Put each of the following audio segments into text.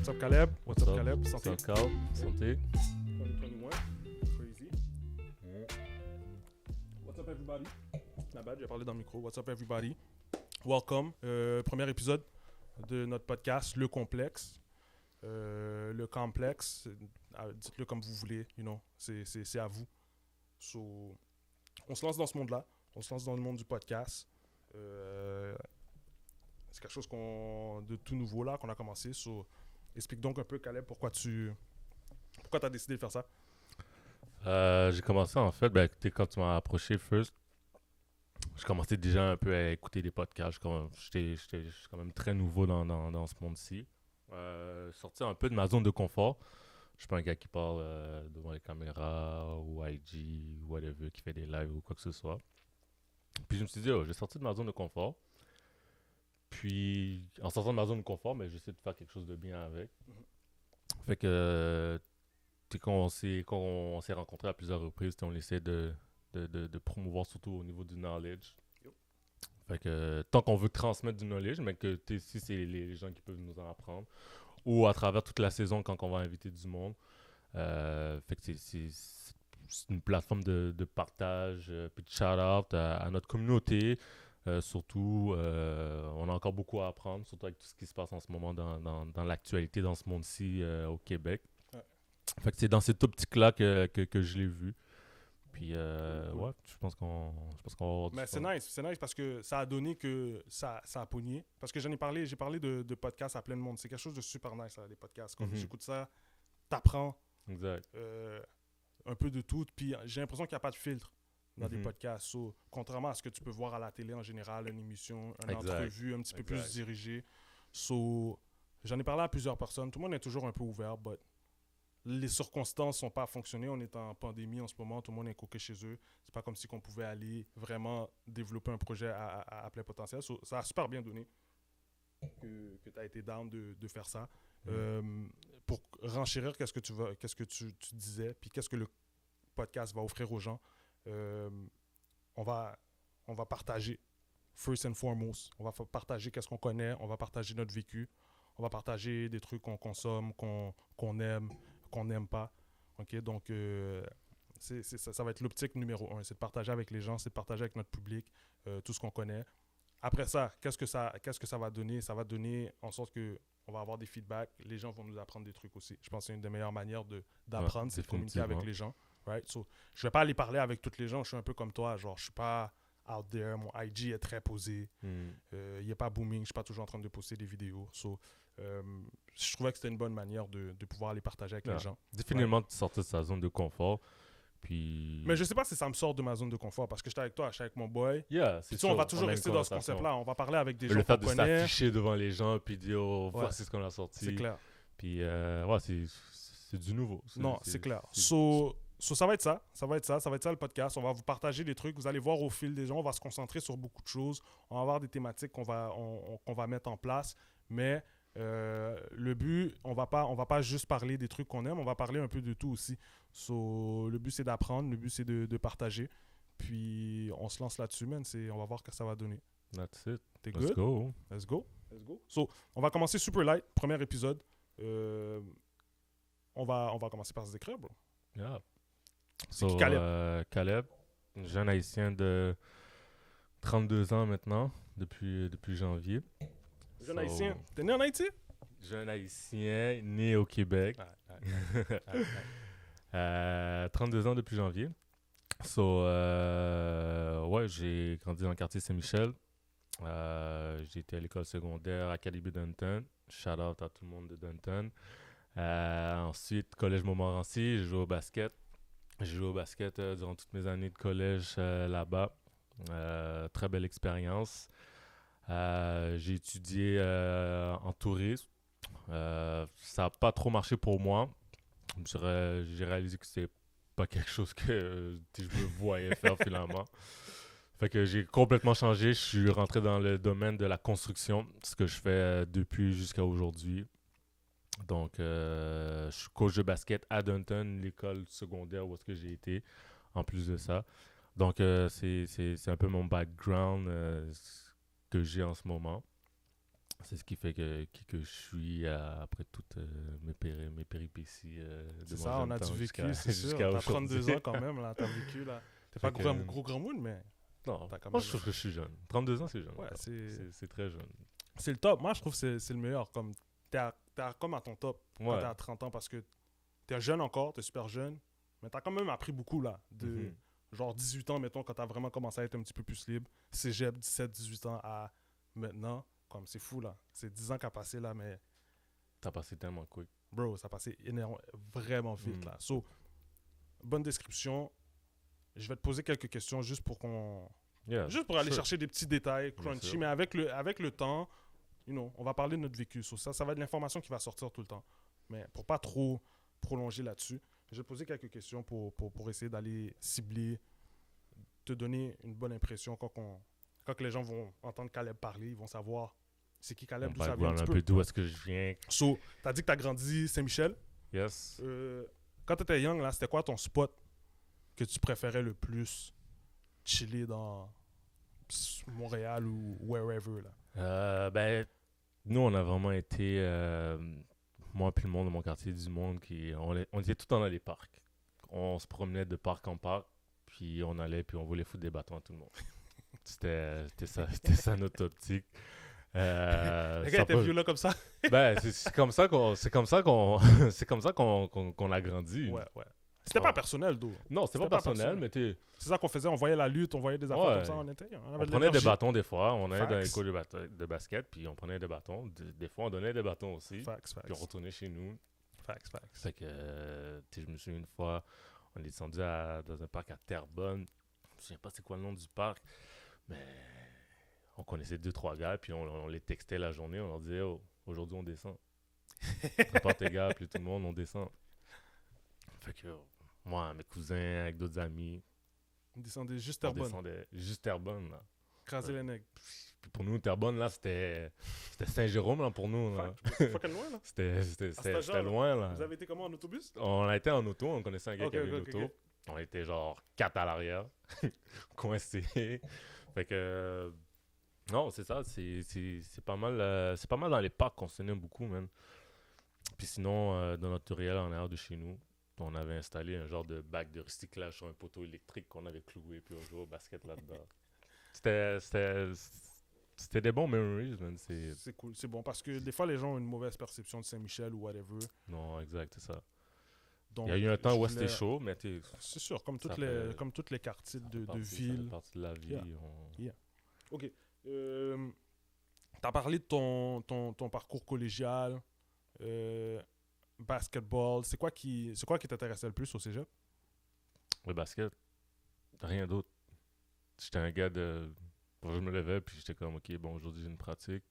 What's up, Caleb? What's up, Caleb? Santé. Santé. Carl, santé. 2021. Crazy. What's up, everybody? Ma bad, j'ai parlé dans le micro. What's up, everybody? Welcome. Premier épisode de notre podcast, Le Complexe. Le Complexe, dites-le comme vous voulez, you know, c'est à vous. So, on se lance dans ce monde-là. On se lance dans le monde du podcast. C'est quelque chose de tout nouveau là qu'on a commencé. So, explique donc un peu, Caleb, pourquoi tu as décidé de faire ça. J'ai commencé en fait, quand tu m'as approché first, j'ai commencé déjà un peu à écouter des podcasts. J'étais quand même très nouveau dans ce monde-ci. Sorti un peu de ma zone de confort. Je suis pas un gars qui parle devant les caméras ou IG ou whatever, qui fait des lives ou quoi que ce soit. Puis je me suis dit, j'ai sorti de ma zone de confort. Puis en sortant de ma zone de confort, mais j'essaie de faire quelque chose de bien avec. Fait que quand on s'est rencontrés à plusieurs reprises, on essaie de promouvoir surtout au niveau du knowledge. Fait que tant qu'on veut transmettre du knowledge, mais que si c'est les gens qui peuvent nous en apprendre, ou à travers toute la saison quand on va inviter du monde. Fait que c'est une plateforme de partage, puis de shout-out à notre communauté. Surtout, on a encore beaucoup à apprendre, surtout avec tout ce qui se passe en ce moment dans l'actualité, dans ce monde-ci au Québec. Ouais. Fait que c'est dans cette optique-là que je l'ai vu. Puis, ouais, je pense qu'on va avoir du Mais fun. c'est nice parce que ça a donné que ça a pogné. Parce que j'ai parlé de podcasts à plein de monde. C'est quelque chose de super nice, ça, les podcasts. Quand j'écoute ça, t'apprends Exact. un peu de tout. Puis j'ai l'impression qu'il n'y a pas de filtre dans des podcasts. So, contrairement à ce que tu peux voir à la télé en général, une émission, une entrevue un petit peu plus dirigée. So, j'en ai parlé à plusieurs personnes. Tout le monde est toujours un peu ouvert, but les circonstances sont pas à fonctionner. On est en pandémie en ce moment. Tout le monde est coqué chez eux. C'est pas comme si on pouvait aller vraiment développer un projet à plein potentiel. So, ça a super bien donné que tu as été down de faire ça. Pour renchérir, qu'est-ce que tu disais, puis qu'est-ce que le podcast va offrir aux gens. On va partager, first and foremost. On va partager qu'est-ce qu'on connaît. On va partager notre vécu. On va partager des trucs qu'on consomme, qu'on aime, qu'on n'aime pas. OK? Donc, ça va être l'optique numéro 1. C'est de partager avec les gens, c'est de partager avec notre public tout ce qu'on connaît. Après ça, qu'est-ce que ça va donner? Ça va donner en sorte qu'on va avoir des feedbacks. Les gens vont nous apprendre des trucs aussi. Je pense que c'est une des meilleures manières d'apprendre, c'est de communiquer avec les gens. Right? So, je ne vais pas aller parler avec tous les gens. Je suis un peu comme toi. Genre, je ne suis pas out there. Mon IG est très posé. Il n'est pas booming. Je ne suis pas toujours en train de poster des vidéos. So, je trouvais que c'était une bonne manière de pouvoir les partager avec les gens. Définitivement, de sortir de sa zone de confort. Puis... Mais je sais pas si ça me sort de ma zone de confort parce que j'étais avec toi, j'étais avec mon boy. C'est sûr, on va toujours rester dans ce concept-là. On va parler avec des gens qu'on connaît. Le fait de s'afficher devant les gens puis dire voici ce qu'on a sorti. C'est clair. Puis c'est du nouveau. C'est clair. So, ça va être ça. Ça va être ça le podcast. On va vous partager des trucs. Vous allez voir au fil des gens. On va se concentrer sur beaucoup de choses. On va avoir des thématiques qu'on va mettre en place. Mais le but, on va pas juste parler des trucs qu'on aime. On va parler un peu de tout aussi. So, le but, c'est d'apprendre. Le but, c'est de partager. Puis, on se lance là-dessus, man. On va voir ce que ça va donner. That's it. T'es good? Let's go. So, on va commencer super light. Premier épisode. On va commencer par se décrire, bro. Yeah. C'est qui, Caleb? Caleb, jeune haïtien de 32 ans maintenant, depuis janvier. Jeune haïtien. T'es né en Haïti? Jeune haïtien, né au Québec. 32 ans depuis janvier. Ouais, j'ai grandi dans le quartier Saint-Michel. J'ai été à l'école secondaire à Académie Dunton. Shout out à tout le monde de Dunton. Ensuite, collège Montmorency, j'ai joué au basket. J'ai joué au basket durant toutes mes années de collège là-bas. Très belle expérience. J'ai étudié en tourisme. Ça n'a pas trop marché pour moi. J'ai réalisé que c'était pas quelque chose que je me voyais faire finalement. Fait que j'ai complètement changé. Je suis rentré dans le domaine de la construction, ce que je fais depuis jusqu'à aujourd'hui. Donc, je suis coach de basket à Dunton, l'école secondaire où est-ce que j'ai été, en plus de ça. Donc, c'est un peu mon background que j'ai en ce moment. C'est ce qui fait que je suis après toutes mes péripéties de C'est mon ça, on jeune a temps du vécu, jusqu'à c'est sûr. jusqu'à T'as aujourd'hui. 32 ans quand même, là. T'as vécu, là. T'es pas Fait que, gros grand mood, mais non, t'as quand moi même... je trouve que je suis jeune. 32 ans, c'est jeune. Ouais, encore. C'est très jeune. c'est le top. Moi, je trouve que c'est le meilleur. Comme, comme à ton top quand Ouais. t'es à 30 ans parce que t'es jeune encore, t'es super jeune, mais t'as quand même appris beaucoup, là. De genre 18 ans, mettons, quand t'as vraiment commencé à être un petit peu plus libre. Cégep, 17-18 ans à maintenant. Comme, c'est fou, là. C'est 10 ans qu'a passé, là, mais... T'as passé tellement quick. Bro, ça passait vraiment vite, là. So, bonne description. Je vais te poser quelques questions juste pour qu'on... Yeah, Juste pour aller sure. chercher des petits détails Bien crunchy, sûr. mais avec le temps, on va parler de notre vécu. So, ça va être l'information qui va sortir tout le temps. Mais pour pas trop prolonger là-dessus, je vais te poser quelques questions pour essayer d'aller cibler, te donner une bonne impression quand les gens vont entendre Caleb parler, ils vont savoir c'est qui Caleb, Mon d'où ça vient un background petit un peu. peu d'où est-ce que je viens. So, t'as dit que t'as grandi Saint-Michel. Yes. Quand t'étais young, là, c'était quoi ton spot que tu préférais le plus chiller dans Montréal ou wherever, là? Ben, nous, on a vraiment été, moi puis le monde de mon quartier du monde, on était tout le temps dans les parcs. On se promenait de parc en parc, puis on allait, puis on voulait foutre des bâtons à tout le monde. C'était ça notre optique. Les gars Ça étaient peut- vieux là comme ça? Ben, c'est comme ça qu'on a grandi. Ouais. C'était pas personnel, d'où. Non, c'était C'était pas pas personnel, mais C'est ça qu'on faisait, on voyait la lutte, on voyait des affaires Ouais. comme ça, on était. On avait on de prenait des l'énergie. bâtons des fois, on allait dans les Facts. cours de basket, puis on prenait des bâtons. Des fois, on donnait des bâtons aussi, Facts. puis on retournait chez nous. Facts. Fait que, je me souviens une fois, on est descendu dans un parc à Terrebonne. Je me souviens pas c'est quoi le nom du parc, mais on connaissait 2-3 gars, puis on les textait la journée, on leur disait oh, aujourd'hui on descend. Prépare tes gars, puis tout le monde, on descend. Fait que moi, mes cousins, avec d'autres amis, On descendait juste on Terrebonne, descendait juste Terrebonne. Là. craser les nègres. Puis pour nous, Terrebonne, là, c'était Saint-Jérôme, là, pour nous. Là. C'est fucking loin, là. C'était loin, là. Vous avez été comment en autobus? On a été en auto, on connaissait un gars qui Ok, avait une ok, auto. ok. On était genre 4 à l'arrière, coincés. Fait que, non, c'est ça, c'est pas mal dans les parcs qu'on se tenait beaucoup, man. Puis sinon, dans notre réel en arrière de chez nous, on avait installé un genre de bac de recyclage sur un poteau électrique qu'on avait cloué, puis on jouait au basket là-dedans. C'était des bons memories, man. C'est cool, c'est bon, parce que des fois, les gens ont une mauvaise perception de Saint-Michel ou whatever. Non, exact, c'est ça. Donc, Il y a eu un temps où je c'était voulais- chaud, mais C'est sûr, comme Ça toutes fait- comme toutes les quartiers de ça fait ville. partie de la vie. Yeah. Ok. T'as parlé de ton parcours collégial, basketball. C'est quoi qui t'intéressait le plus au cégep? Le basket, rien d'autre. J'étais un gars de... Je me levais, puis j'étais comme, OK, bon, aujourd'hui, j'ai une pratique.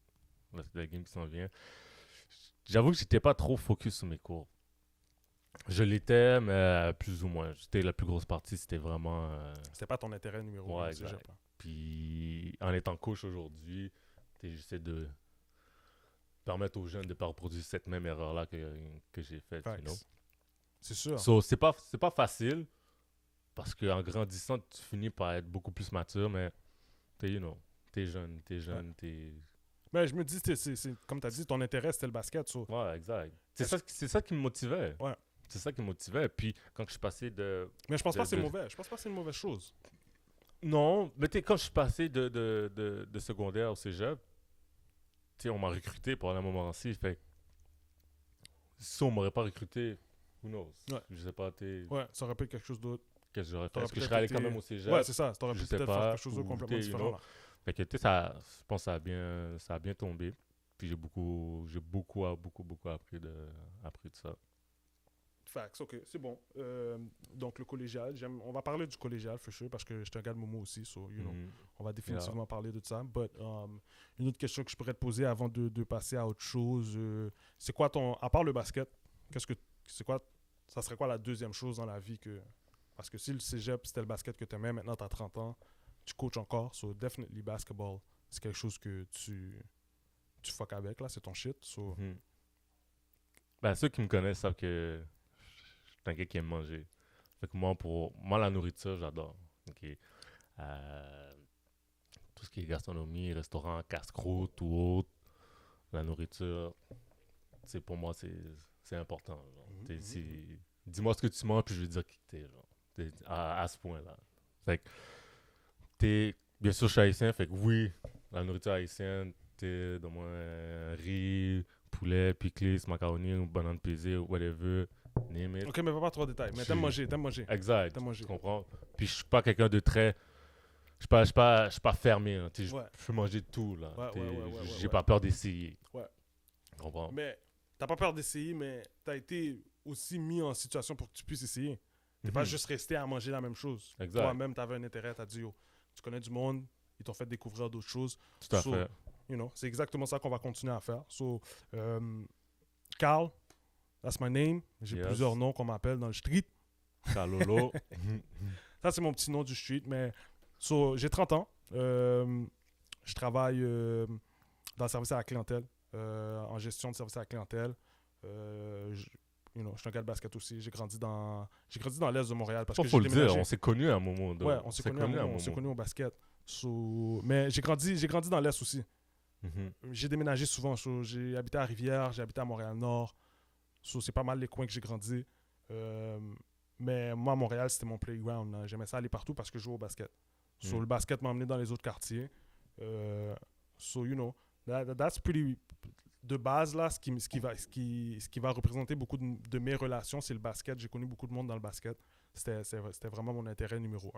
Là, c'est la game qui s'en vient. J'avoue que j'étais pas trop focus sur mes cours. Je l'étais, mais plus ou moins. C'était la plus grosse partie, c'était vraiment... C'était pas ton intérêt numéro Ouais, un au exact. cégep. Hein. Puis, en étant coach aujourd'hui, j'essaie de permettre aux jeunes de ne pas reproduire cette même erreur-là que j'ai faite, you Facts. know. C'est sûr. So, c'est pas facile, parce qu'en grandissant, tu finis par être beaucoup plus mature, mais t'es jeune, t'es... Mais je me dis, c'est comme tu as dit, ton intérêt, c'était le basket. So. Ouais, exact. C'est ça qui me motivait. Ouais. C'est ça qui me motivait. Puis, quand je suis passé de... Mais je pense pas que c'est de- mauvais. Je pense pas que c'est une mauvaise chose. Non, mais quand je suis passé de secondaire au cégep, on m'a recruté pour aller à Montmorency. Fait que si on m'aurait pas recruté, who knows? Ouais. Je sais pas, Ouais, ça aurait pu être quelque chose d'autre. qu'est-ce que j'aurais fait? T'aurais Est-ce que je peut-être serais allé été- quand même au cégep? Ouais, c'est ça. T'aurais pu Je sais peut-être faire pas, quelque chose de ou, complètement you know. différent. Là. Fait que, je pense que ça a bien tombé. Puis j'ai beaucoup appris de ça. Facts, ok, c'est bon. Donc, le collégial, on va parler du collégial, for sure, parce que je suis un gars de Momo aussi, so, you know, Mhm. on va définitivement parler de ça. But, une autre question que je pourrais te poser avant de passer à autre chose, c'est quoi à part le basket, ça serait quoi la deuxième chose dans la vie que... Parce que si le cégep, c'était le basket que tu aimais, maintenant tu as 30 ans, tu coaches encore, so definitely basketball, c'est quelque chose que tu fuck avec, là, c'est ton shit, so... Mhm. Ben, ceux qui me connaissent savent que je suis un gars qui aime manger. Fait que moi la nourriture, j'adore. Ok. Tout ce qui est gastronomie, restaurant, casse-croûte ou autre, la nourriture, pour moi, c'est important. Dis-moi ce que tu manges, puis je vais te dire qui t'es, genre. À ce point-là. Fait que, bien sûr, je suis haïtien, fait que oui, la nourriture haïtienne, donne-moi un riz, poulet, pickles, macaroni, ou banane pesée, whatever, name it. Ok, mais pas trop de détails. Mais t'aimes manger. Exact, T'aimes manger. tu comprends? Puis je suis pas quelqu'un de très... Je suis pas fermé, hein. Je peux manger tout, là. J'ai pas peur d'essayer. Ouais. Tu comprends? Mais t'as pas peur d'essayer, mais t'as été aussi mis en situation pour que tu puisses essayer. T'es pas juste resté à manger la même chose. Exact. Toi-même, t'avais un intérêt, t'as dit, yo, tu connais du monde, ils t'ont fait découvrir d'autres choses. Tout à fait. C'est exactement ça qu'on va continuer à faire. Carl, that's my name. J'ai plusieurs noms qu'on m'appelle dans le street. Carlolo. Ça, c'est mon petit nom du street, mais j'ai 30 ans. Je travaille dans le service à la clientèle, en gestion de service à la clientèle. Je suis un gars de basket aussi. J'ai grandi dans l'est de Montréal. Parce que faut le dire, on s'est connus à un moment. Ouais, on s'est connus au basket. Mais j'ai grandi dans l'est aussi. J'ai déménagé souvent. J'ai habité à Rivière, j'ai habité à Montréal-Nord. C'est pas mal les coins que j'ai grandi. Mais moi, Montréal, c'était mon playground. Hein. J'aimais ça aller partout parce que je jouais au basket. Le basket m'a emmené dans les autres quartiers. That's pretty... De base, là, ce qui va représenter beaucoup de mes relations, c'est le basket. J'ai connu beaucoup de monde dans le basket. C'était vraiment mon intérêt numéro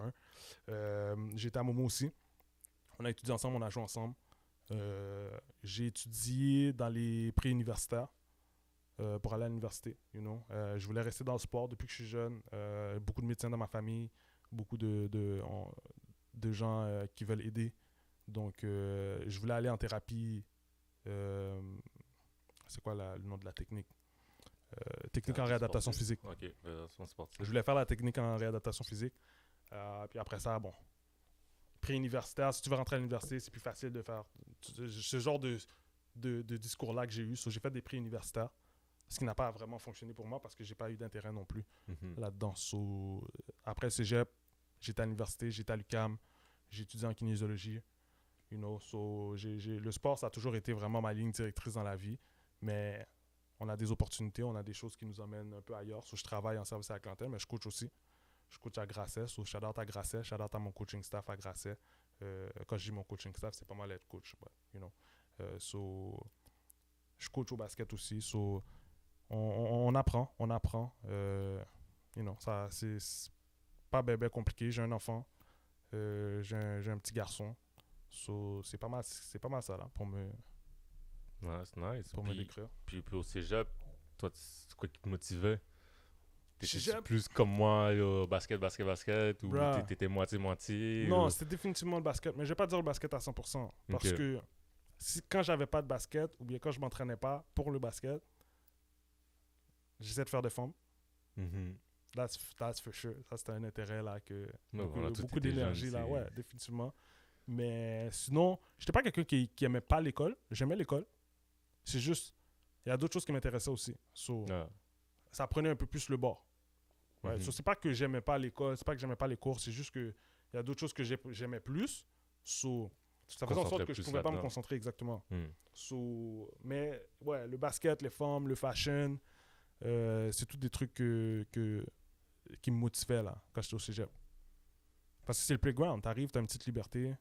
1. J'étais à Momo aussi. On a étudié ensemble, on a joué ensemble. J'ai étudié dans les pré-universitaires pour aller à l'université. Je voulais rester dans le sport depuis que je suis jeune. Beaucoup de médecins dans ma famille, beaucoup de gens qui veulent aider. Donc, je voulais aller en thérapie. C'est quoi le nom de la technique? Technique en réadaptation physique. Ok, je voulais faire la technique en réadaptation physique. Puis après ça, bon, pré-universitaire, si tu veux rentrer à l'université, c'est plus facile de faire ce genre de discours-là que j'ai eu. J'ai fait des pré-universitaires, ce qui n'a pas vraiment fonctionné pour moi parce que j'ai pas eu d'intérêt non plus là-dedans. Après cégep, j'étais à l'université, j'étais à l'UQAM, j'ai étudié en kinésiologie. Le sport, ça a toujours été vraiment ma ligne directrice dans la vie. Mais on a des opportunités, on a des choses qui nous emmènent un peu ailleurs. Je travaille en service à la clientèle, mais je coach aussi. Je coach à Grasset. Shout-out à Grasset, shout-out à mon coaching staff à Grasset. Quand je dis mon coaching staff, c'est pas mal être coach. Je coach au basket aussi. On apprend. Ça, c'est pas bébé compliqué. J'ai un enfant. J'ai un petit garçon. C'est pas mal ça là, pour me... Ouais, c'est nice. Pour me décrire. Puis au cégep, toi, c'est quoi qui te motivait? T'étais plus comme moi, basket, ou t'étais moitié-moitié? Non, c'était définitivement le basket. Mais je vais pas dire le basket à 100%. Parce que quand j'avais pas de basket, ou bien quand je m'entraînais pas pour le basket, j'essayais de faire des formes. That's for sure. Ça, c'était un intérêt là que... beaucoup d'énergie là, ouais, définitivement. Mais sinon, j'étais pas quelqu'un qui aimait pas l'école. J'aimais l'école. C'est juste, il y a d'autres choses qui m'intéressaient aussi. Ça prenait un peu plus le bord. Ouais, c'est pas que j'aimais pas l'école, c'est pas que j'aimais pas les cours, c'est juste que il y a d'autres choses que j'aimais plus. Ça faisait en sorte que je pouvais pas me concentrer exactement. Mais ouais, le basket, les formes, le fashion, c'est tous des trucs qui me motivaient là, quand j'étais au cégep. Parce que c'est le playground, t'arrives, t'as une petite liberté.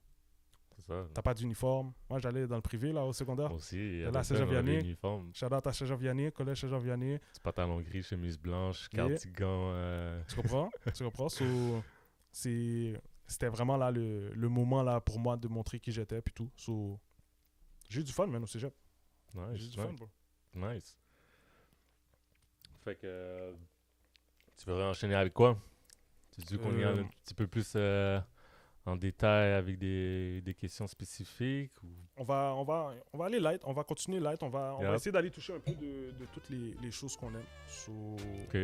C'est ça. T'as pas d'uniforme. Moi, j'allais dans le privé, là, au secondaire. Aussi, là, à Saint-Jean-Vianney. Shout-out à Saint-Jean-Vianney, collège Saint-Jean-Vianney. Petit pantalon gris, chemise blanche, cardigan. Tu comprends? C'était vraiment là le moment là pour moi de montrer qui j'étais puis tout. J'ai eu du fun, man, au cégep. Nice. J'ai eu du fun, bro. Nice. Fait que... tu veux enchaîner avec quoi? Tu dis qu'on y a un petit peu plus... en détail avec des questions spécifiques ou... on va aller light, on va continuer light, on va essayer d'aller toucher un peu de toutes les choses qu'on aime. Ok.